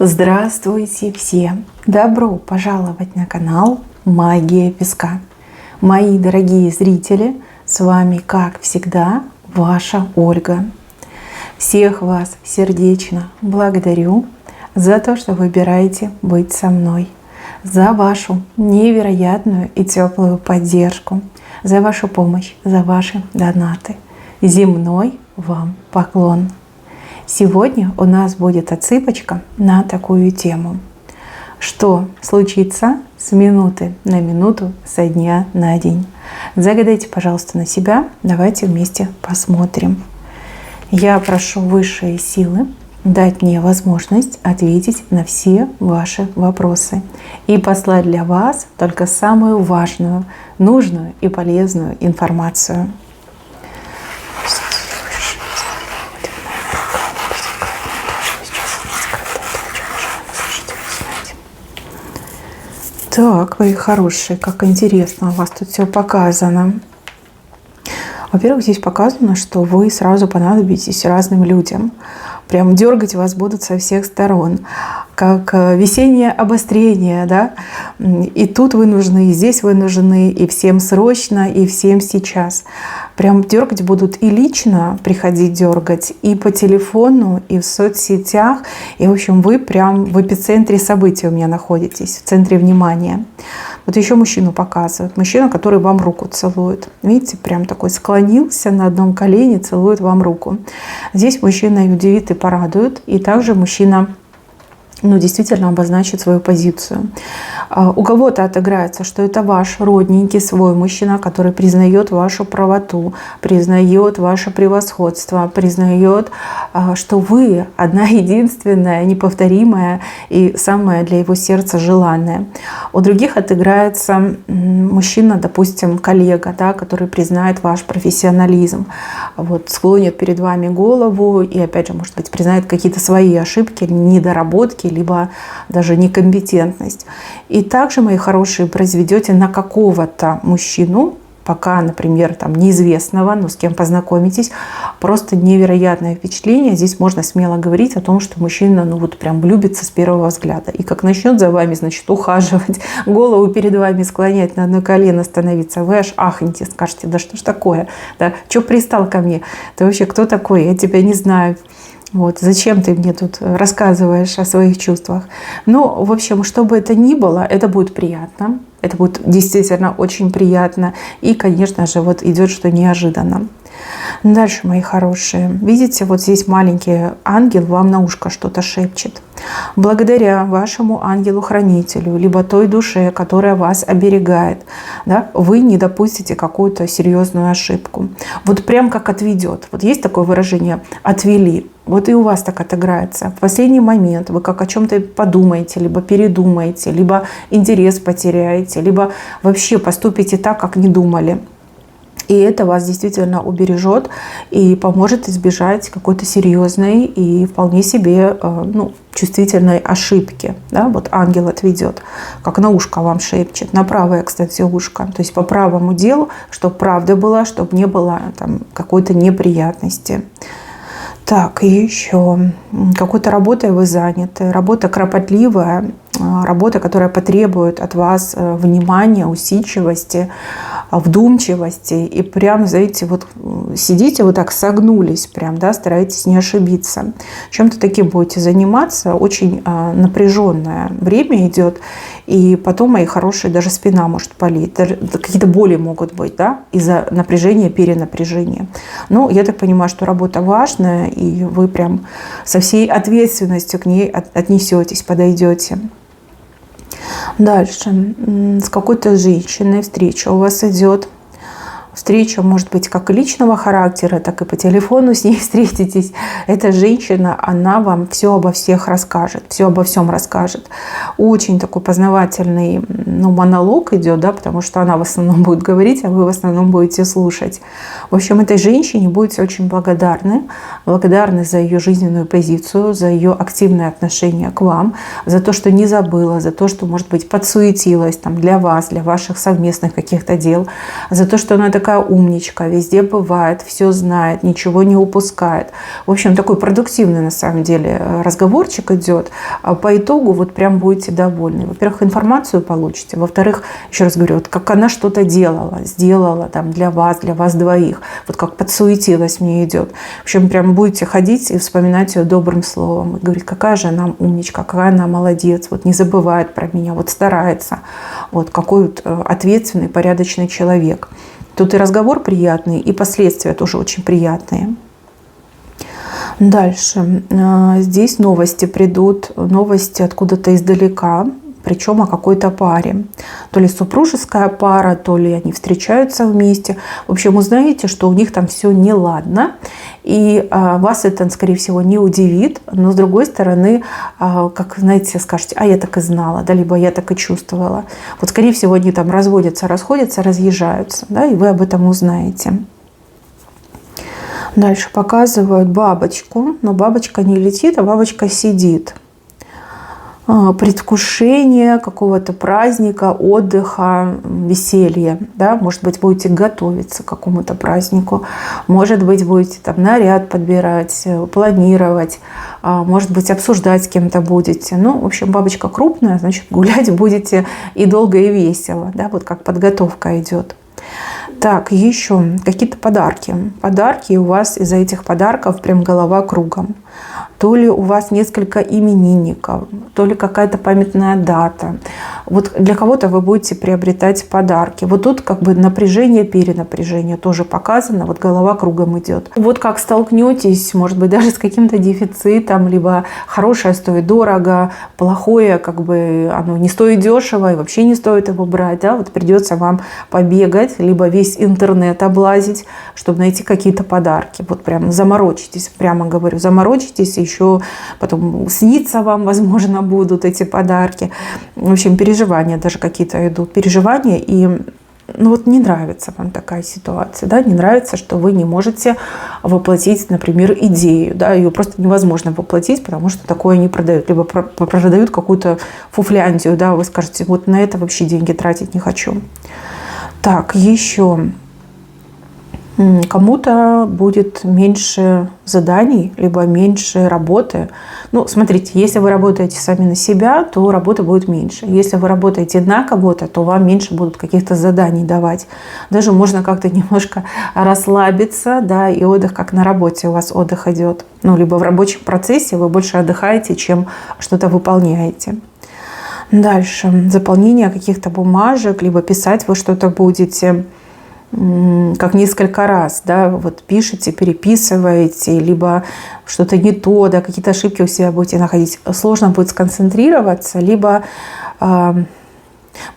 Здравствуйте все! Добро пожаловать на канал Магия Песка. Мои дорогие зрители, с вами, как всегда, ваша Ольга. Всех вас сердечно благодарю за то, что выбираете быть со мной, за вашу невероятную и теплую поддержку, за вашу помощь, за ваши донаты. Земной вам поклон! Сегодня у нас будет отсыпочка на такую тему. Что случится с минуты на минуту, со дня на день? Загадайте, пожалуйста, на себя. Давайте вместе посмотрим. Я прошу высшие силы дать мне возможность ответить на все ваши вопросы и послать для вас только самую важную, нужную и полезную информацию. Так, вы хорошие, как интересно, у вас тут все показано. Во-первых, здесь показано, что вы сразу понадобитесь разным людям. Прям дергать вас будут со всех сторон. Как весеннее обострение, да? И тут вы нужны, и здесь вы нужны, и всем срочно, и всем сейчас. Прям дергать будут и лично приходить дергать, и по телефону, и в соцсетях. И, в общем, вы прям в эпицентре событий у меня находитесь, в центре внимания. Вот еще мужчину показывают. Мужчина, который вам руку целует. Видите, прям такой склонился на одном колене, целует вам руку. Здесь мужчина и удивит, и порадует. И также мужчина действительно обозначит свою позицию. У кого-то отыграется, что это ваш родненький свой мужчина, который признает вашу правоту, признает ваше превосходство, признает, что вы одна единственная, неповторимая и самая для его сердца желанная. У других отыграется мужчина, допустим, коллега, да, который признает ваш профессионализм, вот, склонит перед вами голову и, опять же, может быть, признает какие-то свои ошибки, недоработки, либо даже некомпетентность. И также, мои хорошие, произведете на какого-то мужчину, пока, например, там неизвестного, но с кем познакомитесь, просто невероятное впечатление. Здесь можно смело говорить о том, что мужчина, прям влюбится с первого взгляда. И как начнет за вами, ухаживать, голову перед вами склонять, на одно колено становиться, вы аж ахнете, скажете: да что ж такое, да, что пристал ко мне, ты вообще кто такой, я тебя не знаю. Вот, зачем ты мне тут рассказываешь о своих чувствах? В общем, что бы это ни было, это будет приятно. Это будет действительно очень приятно. И, конечно же, вот идет что неожиданно. Дальше, мои хорошие. Видите, вот здесь маленький ангел вам на ушко что-то шепчет. Благодаря вашему ангелу-хранителю, либо той душе, которая вас оберегает, да, вы не допустите какую-то серьезную ошибку. Вот прям как отведет. Вот есть такое выражение «отвели». Вот и у вас так отыграется. В последний момент вы как о чем-то подумаете, либо передумаете, либо интерес потеряете, либо вообще поступите так, как не думали. И это вас действительно убережет и поможет избежать какой-то серьезной и вполне себе чувствительной ошибки. Да? Вот ангел отведет, как на ушко вам шепчет, на правое, кстати, ушко. То есть по правому делу, чтобы правда была, чтобы не было там какой-то неприятности. Так, и еще какой-то работой вы заняты, работа кропотливая, работа, которая потребует от вас внимания, усидчивости, вдумчивости. И прям, знаете, вот сидите вот так, согнулись прям, да, стараетесь не ошибиться. Чем-то таким будете заниматься, очень напряженное время идет. И потом, мои хорошие, даже спина может болеть, какие-то боли могут быть, да, из-за напряжения, перенапряжения. Я так понимаю, что работа важная, и вы прям со всей ответственностью к ней отнесетесь, подойдете. Дальше. С какой-то женщиной встреча у вас идет. Встреча может быть как и личного характера, так и по телефону с ней встретитесь. Эта женщина, она вам все обо всех расскажет, все обо всем расскажет. Очень такой познавательный монолог идет, да, потому что она в основном будет говорить, а вы в основном будете слушать. В общем, этой женщине будете очень благодарны за ее жизненную позицию, за ее активное отношение к вам, за то, что не забыла, за то, что, может быть, подсуетилась там, для вас, для ваших совместных каких-то дел, за то, что она такая такая умничка, везде бывает, все знает, ничего не упускает. В общем, такой продуктивный на самом деле разговорчик идет. По итогу вот прям будете довольны. Во-первых, информацию получите. Во-вторых, еще раз говорю, вот как она что-то сделала там для вас двоих. Вот как подсуетилась мне идет. В общем, прям будете ходить и вспоминать ее добрым словом. И говорить, какая же она умничка, какая она молодец, вот не забывает про меня, вот старается. Вот какой вот ответственный, порядочный человек. Тут и разговор приятный, и последствия тоже очень приятные. Дальше. Здесь новости придут, новости откуда-то издалека, причем о какой-то паре. То ли супружеская пара, то ли они встречаются вместе. В общем, узнаете, что у них там все неладно, и вас это, скорее всего, не удивит, но с другой стороны, как, знаете, скажете, а я так и знала, да, либо я так и чувствовала. Вот, скорее всего, они там разводятся, расходятся, разъезжаются, да, и вы об этом узнаете. Дальше показывают бабочку, но бабочка не летит, а бабочка сидит. Предвкушение какого-то праздника, отдыха, веселья. Да? Может быть, будете готовиться к какому-то празднику. Может быть, будете там наряд подбирать, планировать. Может быть, обсуждать с кем-то будете. Ну, в общем, бабочка крупная, значит, гулять будете и долго, и весело. Да? Вот как подготовка идет. Так, еще какие-то подарки. Подарки, у вас из-за этих подарков прям голова кругом. То ли у вас несколько именинников, то ли какая-то памятная дата. Вот для кого-то вы будете приобретать подарки. Вот тут как бы напряжение, перенапряжение тоже показано. Вот голова кругом идет. Вот как столкнетесь, может быть, даже с каким-то дефицитом, либо хорошее стоит дорого, плохое как бы оно не стоит дешево и вообще не стоит его брать. Да? Вот придется вам побегать, либо весь интернет облазить, чтобы найти какие-то подарки. Вот прям заморочитесь, прямо говорю, заморочитесь, и еще потом снится вам, возможно, будут эти подарки. В общем, переживания даже какие-то идут, переживания, и ну вот не нравится вам такая ситуация, да, не нравится, что вы не можете воплотить, например, идею, да, ее просто невозможно воплотить, потому что такое не продают, либо продают какую-то фуфляндию, да, вы скажете, вот на это вообще деньги тратить не хочу. Так, еще кому-то будет меньше заданий, либо меньше работы. Ну, смотрите, если вы работаете сами на себя, то работы будет меньше. Если вы работаете на кого-то, то вам меньше будут каких-то заданий давать. Даже можно как-то немножко расслабиться, да, и отдых, как на работе у вас отдых идет. Ну, либо в рабочем процессе вы больше отдыхаете, чем что-то выполняете. Дальше. Заполнение каких-то бумажек, либо писать вы что-то будете как несколько раз, да, вот пишете, переписываете, либо что-то не то, да, какие-то ошибки у себя будете находить. Сложно будет сконцентрироваться, либо,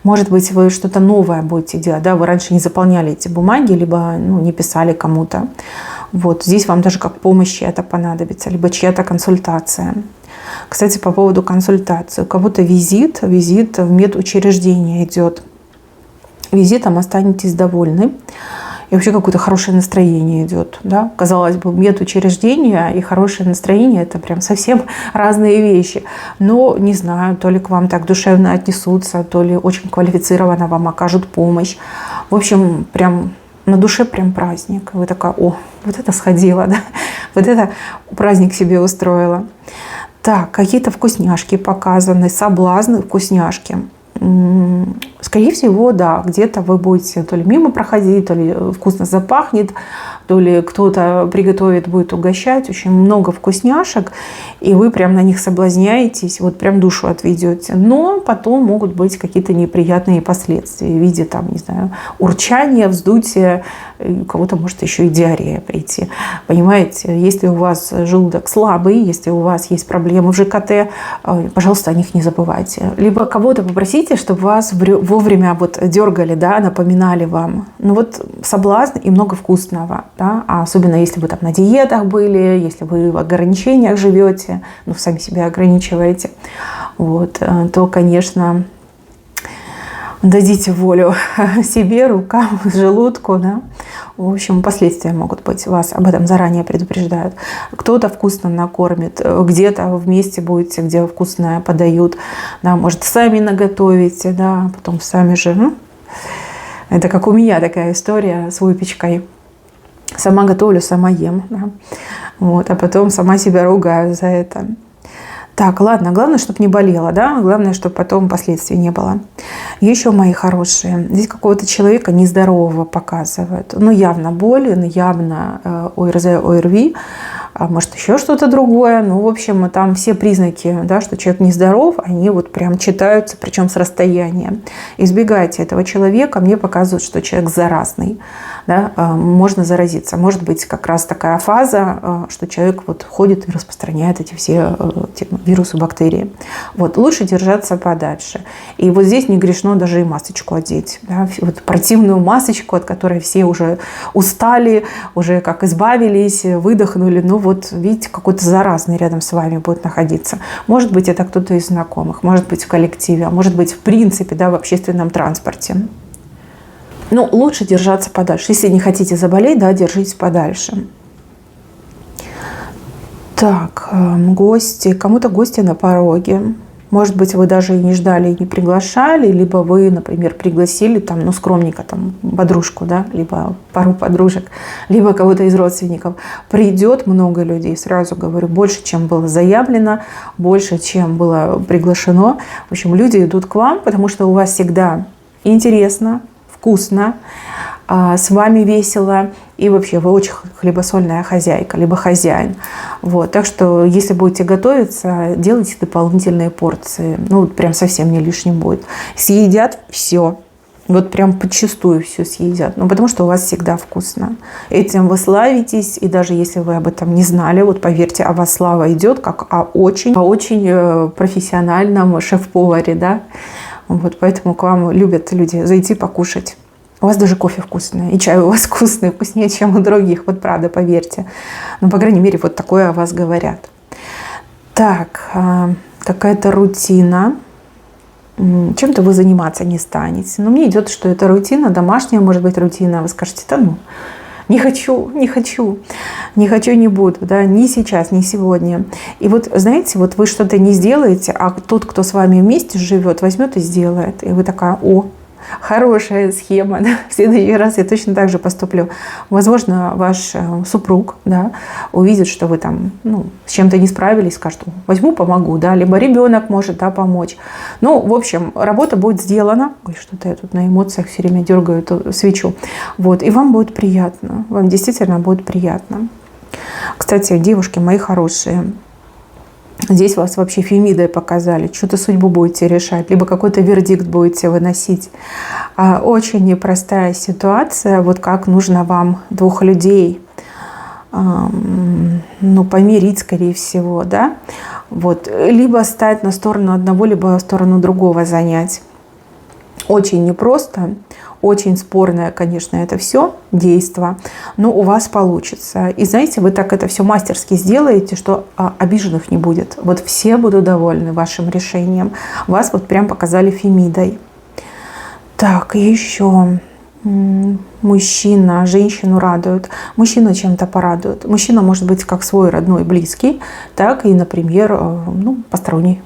может быть, вы что-то новое будете делать, да, вы раньше не заполняли эти бумаги, либо не писали кому-то. Вот здесь вам даже как помощь это понадобится, либо чья-то консультация. Кстати, по поводу консультации. У кого-то визит в медучреждение идет. Визитом останетесь довольны. И вообще какое-то хорошее настроение идет. Да? Казалось бы, медучреждение и хорошее настроение – это прям совсем разные вещи. Но не знаю, то ли к вам так душевно отнесутся, то ли очень квалифицированно вам окажут помощь. В общем, прям на душе прям праздник. Вы такая, о, вот это сходила, да? Вот это праздник себе устроила. Так, какие-то вкусняшки показаны, соблазны, вкусняшки. Скорее всего, да, где-то вы будете то ли мимо проходить, то ли вкусно запахнет, то ли кто-то приготовит, будет угощать. Очень много вкусняшек, и вы прям на них соблазняетесь, вот прям душу отведете. Но потом могут быть какие-то неприятные последствия в виде, там, не знаю, урчания, вздутия, у кого-то может еще и диарея прийти. Понимаете, если у вас желудок слабый, если у вас есть проблемы в ЖКТ, пожалуйста, о них не забывайте. Либо кого-то попросите, чтобы вас вовремя вот дергали, да, напоминали вам. Ну вот соблазн и много вкусного, да, а особенно если вы там на диетах были, если вы в ограничениях живете, ну сами себя ограничиваете, вот, то, конечно, дадите волю себе, рукам, желудку, да. В общем, последствия могут быть. Вас об этом заранее предупреждают. Кто-то вкусно накормит, где-то вместе будете, где вкусное подают. Да, может, сами наготовите, да, потом сами же Это как у меня такая история с выпечкой. Сама готовлю, сама ем. Да? Вот, а потом сама себя ругаю за это. Так, ладно, главное, чтобы не болело, да? Главное, чтобы потом последствий не было. Еще, мои хорошие, здесь какого-то человека нездорового показывают. Ну, явно болен, явно ОРЗ, ОРВИ, а может, еще что-то другое. Ну, в общем, там все признаки, да, что человек нездоров, они вот прям читаются, причем с расстояния. Избегайте этого человека. Мне показывают, что человек заразный. Да, можно заразиться. Может быть, как раз такая фаза, что человек вот ходит и распространяет эти все вирусы, бактерии. Вот. Лучше держаться подальше. И вот здесь не грешно даже и масочку одеть. Да? Вот противную масочку, от которой все уже устали, уже как избавились, выдохнули. Ну вот, видите, какой-то заразный рядом с вами будет находиться. Может быть, это кто-то из знакомых, может быть, в коллективе, а может быть, в принципе, да, в общественном транспорте. Ну, лучше держаться подальше. Если не хотите заболеть, да, держитесь подальше. Так, гости. Кому-то гости на пороге. Может быть, вы даже и не ждали, и не приглашали, либо вы, например, пригласили там, ну, скромненько, там, подружку, да, либо пару подружек, либо кого-то из родственников. Придет много людей, сразу говорю, больше, чем было заявлено, больше, чем было приглашено. В общем, люди идут к вам, потому что у вас всегда интересно, вкусно, с вами весело, и вообще вы очень хлебосольная хозяйка, либо хозяин. Вот. Так что, если будете готовиться, делайте дополнительные порции. Ну, прям совсем не лишним будет. Съедят все. Вот прям подчистую все съедят. Ну, потому что у вас всегда вкусно. Этим вы славитесь, и даже если вы об этом не знали, вот поверьте, о вас слава идет, как о очень профессиональном шеф-поваре, да. Вот поэтому к вам любят люди зайти покушать. У вас даже кофе вкусный, и чай у вас вкусный, вкуснее, чем у других. Вот правда, поверьте. Ну, по крайней мере, вот такое о вас говорят. Так, какая-то рутина. Чем-то вы заниматься не станете. Но мне идет, что это рутина, домашняя, может быть, рутина. Вы скажете, да ну, не хочу, не буду, да, ни сейчас, ни сегодня. И вот, знаете, вот вы что-то не сделаете, а тот, кто с вами вместе живет, возьмет и сделает. И вы такая, о, хорошая схема, да? В следующий раз я точно так же поступлю. Возможно, ваш супруг, да, увидит, что вы там, ну, с чем-то не справились, скажет, возьму, помогу, да, либо ребенок может, да, помочь. Ну, в общем, работа будет сделана. Ой, что-то я тут на эмоциях все время дергаю эту свечу. Вот, и вам будет приятно, вам действительно будет приятно. Кстати, девушки мои хорошие, здесь вас вообще Фемидой показали. Что-то судьбу будете решать, либо какой-то вердикт будете выносить. Очень непростая ситуация. Вот как нужно вам двух людей, ну, помирить, скорее всего, да? Вот. Либо стать на сторону одного, либо на сторону другого занять. Очень непросто. Очень спорное, конечно, это все действо, но у вас получится. И знаете, вы так это все мастерски сделаете, что обиженных не будет. Вот все будут довольны вашим решением. Вас вот прям показали Фемидой. Так, еще мужчина, женщину радует. Мужчина чем-то порадует. Мужчина может быть как свой родной, близкий, так и, например, ну, посторонний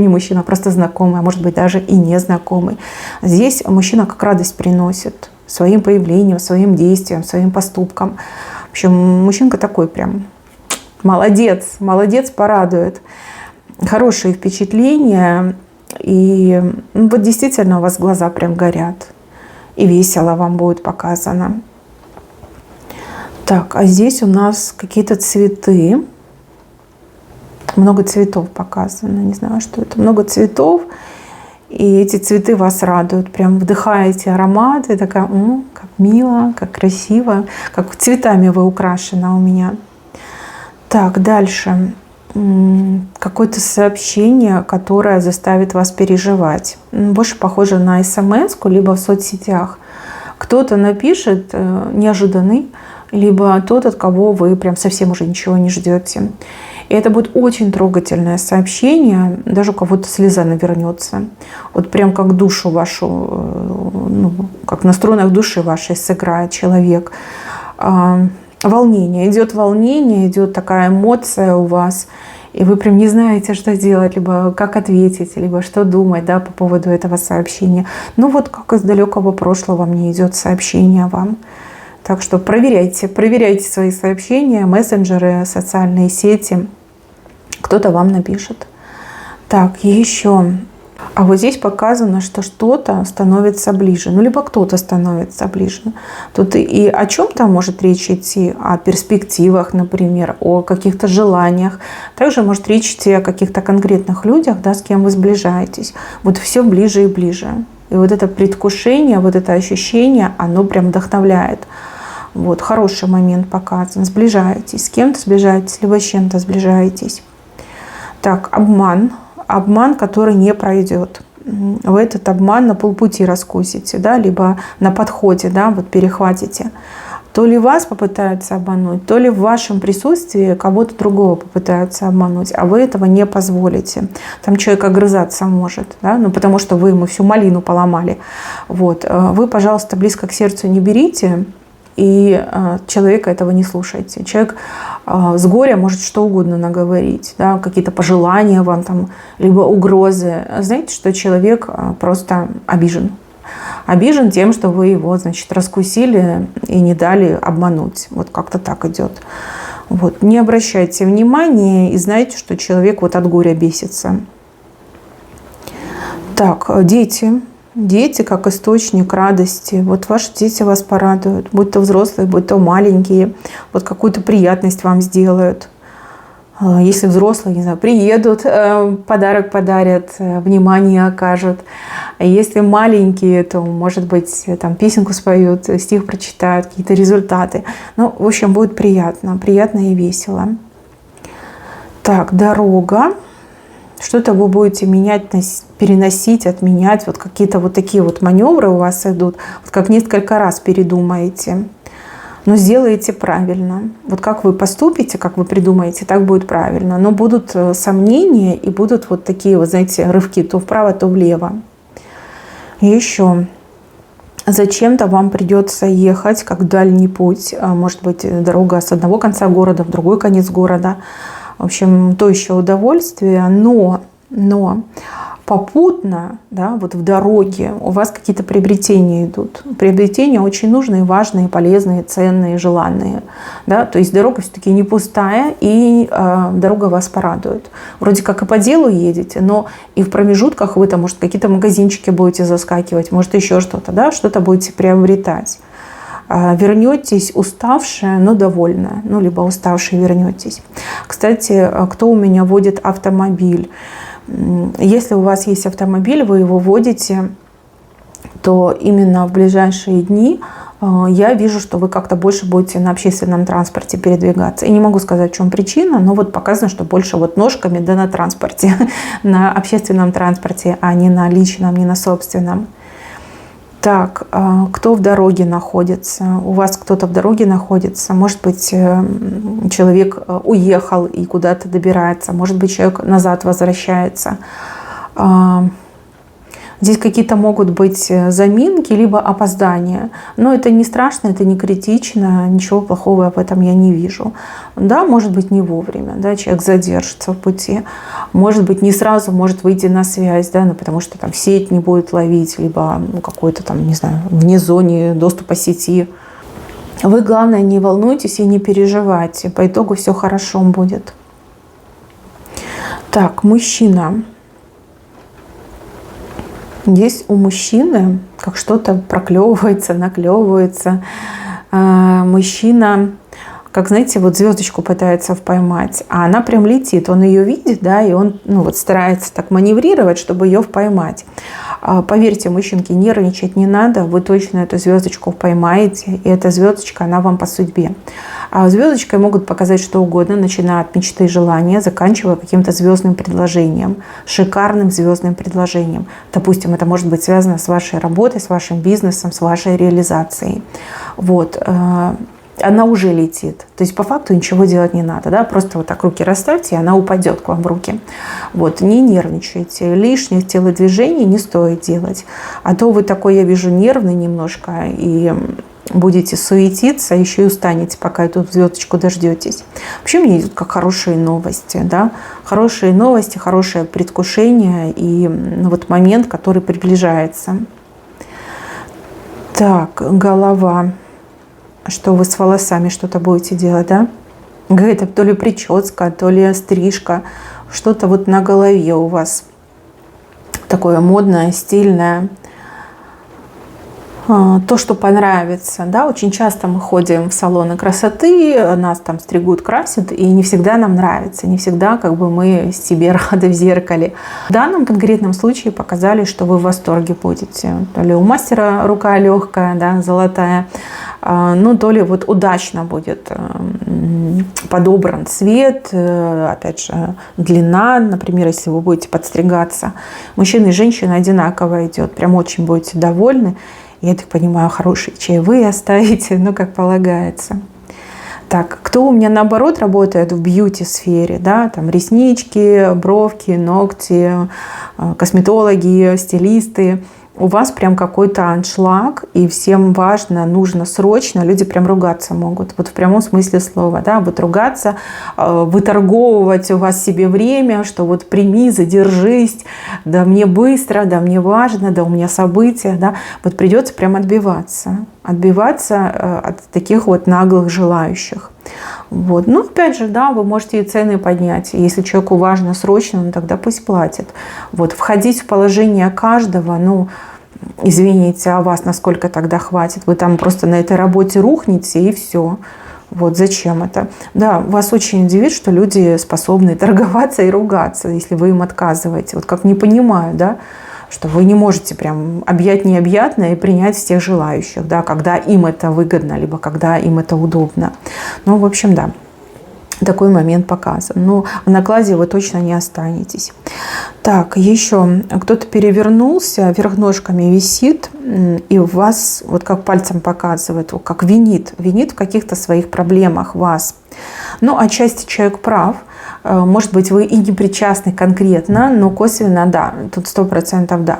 мужчина, просто знакомый, а может быть даже и незнакомый. Здесь мужчина как радость приносит своим появлением, своим действием, своим поступком. В общем, мужчинка такой прям молодец, порадует. Хорошие впечатления. И ну, вот действительно у вас глаза прям горят. И весело вам будет показано. Так, а здесь у нас какие-то цветы. Много цветов показано. Не знаю, что это. Много цветов. И эти цветы вас радуют. Прям вдыхаете аромат. И такая, как мило, как красиво. Как цветами вы украшена у меня. Так, дальше. Какое-то сообщение, которое заставит вас переживать. Больше похоже на смс-ку, либо в соцсетях. Кто-то напишет неожиданный, либо тот, от кого вы прям совсем уже ничего не ждете. И это будет очень трогательное сообщение, даже у кого-то слеза навернется. Вот прям как душу вашу, ну, как на струнах души вашей сыграет человек. Волнение, идет такая эмоция у вас. и вы прям не знаете, что делать, либо как ответить, либо что думать, да, по поводу этого сообщения. Ну вот как из далекого прошлого мне идет сообщение вам. Так что проверяйте свои сообщения, мессенджеры, социальные сети. Кто-то вам напишет. Так, еще. А вот здесь показано, что что-то становится ближе. Ну, либо кто-то становится ближе. Тут и о чем-то может речь идти, о перспективах, например, о каких-то желаниях. Также может речь идти о каких-то конкретных людях, да, с кем вы сближаетесь. Вот все ближе и ближе. И вот это предвкушение, вот это ощущение, оно прям вдохновляет. Вот, хороший момент показан. Сближаетесь. С кем-то сближаетесь, либо с чем-то сближаетесь. Так, обман. Обман, который не пройдет. Вы этот обман на полпути раскусите, да, либо на подходе, да, вот перехватите. То ли вас попытаются обмануть, то ли в вашем присутствии кого-то другого попытаются обмануть, а вы этого не позволите. Там человек огрызаться может, да, ну, потому что вы ему всю малину поломали. Вот. Вы, пожалуйста, близко к сердцу не берите, и человека этого не слушайте. Человек с горя может что угодно наговорить, да, какие-то пожелания вам, там, либо угрозы. Знаете, что человек просто обижен. Обижен тем, что вы его, значит, раскусили и не дали обмануть. Вот как-то так идет. Вот. Не обращайте внимания и знайте, что человек вот от горя бесится. Так, дети. Дети как источник радости. Вот ваши дети вас порадуют. Будь то взрослые, будь то маленькие. Вот какую-то приятность вам сделают. Если взрослые, не знаю, приедут, подарок подарят, внимание окажут. А если маленькие, то, может быть, там песенку споют, стих прочитают, какие-то результаты. Ну, в общем, будет приятно. Приятно и весело. Так, дорога. Что-то вы будете менять, переносить, отменять. Вот какие-то вот такие вот маневры у вас идут. Вот как несколько раз передумаете. Но сделаете правильно. Вот как вы поступите, как вы придумаете, так будет правильно. Но будут сомнения и будут вот такие, вот, знаете, рывки то вправо, то влево. И еще. Зачем-то вам придется ехать, как дальний путь. Может быть, дорога с одного конца города в другой конец города. В общем, то еще удовольствие, но попутно, да, вот в дороге у вас какие-то приобретения идут. Приобретения очень нужные, важные, полезные, ценные, желанные. Да? То есть дорога все-таки не пустая, и дорога вас порадует. Вроде как и по делу едете, но и в промежутках вы там, может, какие-то магазинчики будете заскакивать, может, еще что-то, да, что-то будете приобретать. Вернетесь уставшая, но довольная. Ну, либо уставшие вернетесь. Кстати, кто у меня водит автомобиль? Если у вас есть автомобиль, вы его водите, то именно в ближайшие дни я вижу, что вы как-то больше будете на общественном транспорте передвигаться. И не могу сказать, в чем причина, но вот показано, что больше вот ножками, да, на транспорте, на общественном транспорте, а не на личном, не на собственном. Так, кто в дороге находится? У вас кто-то в дороге находится. Может быть, человек уехал и куда-то добирается. Может быть, человек назад возвращается. Здесь какие-то могут быть заминки, либо опоздания. Но это не страшно, это не критично. Ничего плохого в этом я не вижу. Да, может быть, не вовремя. Да, человек задержится в пути. Может быть, не сразу может выйти на связь, да, ну, потому что там сеть не будет ловить, либо какой-то там, не знаю, вне зоны доступа сети. Вы, главное, не волнуйтесь и не переживайте. По итогу все хорошо будет. Так, мужчина. Здесь у мужчины как что-то проклевывается, наклевывается. Мужчина, как, знаете, вот звездочку пытается поймать, а она прям летит. Он ее видит, да, и он вот старается так маневрировать, чтобы ее поймать. Поверьте, мужчинки, нервничать не надо. Вы точно эту звездочку поймаете, и эта звездочка, она вам по судьбе. А звездочкой могут показать что угодно, начиная от мечты и желания, заканчивая каким-то звездным предложением, шикарным звездным предложением. Допустим, это может быть связано с вашей работой, с вашим бизнесом, с вашей реализацией. Вот. Она уже летит. То есть по факту ничего делать не надо. Да? Просто вот так руки расставьте, и она упадет к вам в руки. Вот. Не нервничайте. Лишних телодвижений не стоит делать. А то вы такой, я вижу, нервный немножко. И будете суетиться, еще и устанете, пока эту звездочку дождетесь. Вообще мне идут как хорошие новости, да, хорошие новости, хорошее предвкушение и вот момент, который приближается. Так, голова. Что вы с волосами что-то будете делать, да? Какая-то то ли прическа, то ли стрижка, что-то вот на голове у вас такое модное, стильное. То, что понравится, да, очень часто мы ходим в салоны красоты, нас там стригут, красят, и не всегда нам нравится, не всегда как бы мы себе рады в зеркале. В данном конкретном случае показали, что вы в восторге будете. То ли у мастера рука легкая, да, золотая, ну, то ли вот удачно будет подобран цвет, опять же, длина, например, если вы будете подстригаться. Мужчина и женщина одинаково идет, прям очень будете довольны. Я так понимаю, хорошие чаевые оставите, ну, как полагается. Так, кто у меня, наоборот, работает в бьюти-сфере, да, там реснички, бровки, ногти, косметологи, стилисты, у вас прям какой-то аншлаг, и всем важно, нужно срочно, люди прям ругаться могут, вот в прямом смысле слова, да, вот ругаться, выторговывать у вас себе время, что вот прими, задержись, да мне быстро, да мне важно, да у меня события, да, вот придется прям отбиваться от таких вот наглых желающих. Вот. Ну, опять же, да, вы можете и цены поднять. Если человеку важно срочно, ну, тогда пусть платит. Вот. Входить в положение каждого, ну, извините, а вас насколько тогда хватит? Вы там просто на этой работе рухнете и все. Вот зачем это? Да, вас очень удивит, что люди способны торговаться и ругаться, если вы им отказываете. Вот как не понимаю, да, что вы не можете прям объять необъятное и принять всех желающих, да, когда им это выгодно, либо когда им это удобно. Ну, в общем, да, такой момент показан. Но в накладе вы точно не останетесь. Так, еще кто-то перевернулся, вверх ножками висит, и вас, вот как пальцем показывает, как винит в каких-то своих проблемах вас. Ну, отчасти человек прав. Может быть, вы и не причастны конкретно, но косвенно да, тут 100% да.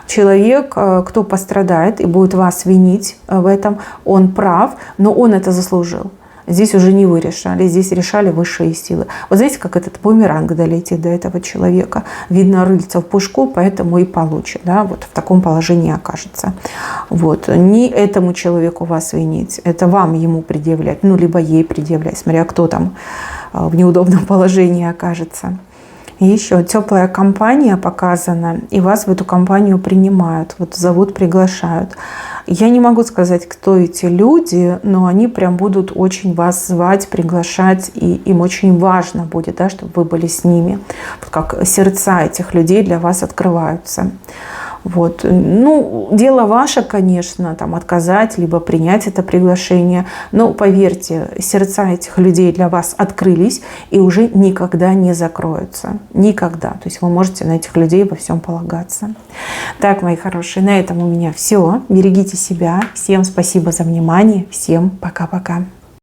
Человек, кто пострадает и будет вас винить в этом, он прав, но он это заслужил. Здесь уже не вы решали, здесь решали высшие силы. Вот знаете, как этот бумеранг долетит до этого человека. Видно рыльца в пушку, поэтому и получит. Да, вот в таком положении окажется. Вот. Не этому человеку вас винить, это вам ему предъявлять, ну, либо ей предъявлять, смотря кто там в неудобном положении окажется. И еще теплая компания показана, и вас в эту компанию принимают, вот зовут, приглашают. Я не могу сказать, кто эти люди, но они прям будут очень вас звать, приглашать, и им очень важно будет, да, чтобы вы были с ними. Вот как сердца этих людей для вас открываются. Вот. Ну, дело ваше, конечно, там, отказать, либо принять это приглашение. Но поверьте, сердца этих людей для вас открылись и уже никогда не закроются. Никогда. То есть вы можете на этих людей во всем полагаться. Так, мои хорошие, на этом у меня все. Берегите себя. Всем спасибо за внимание. Всем пока-пока.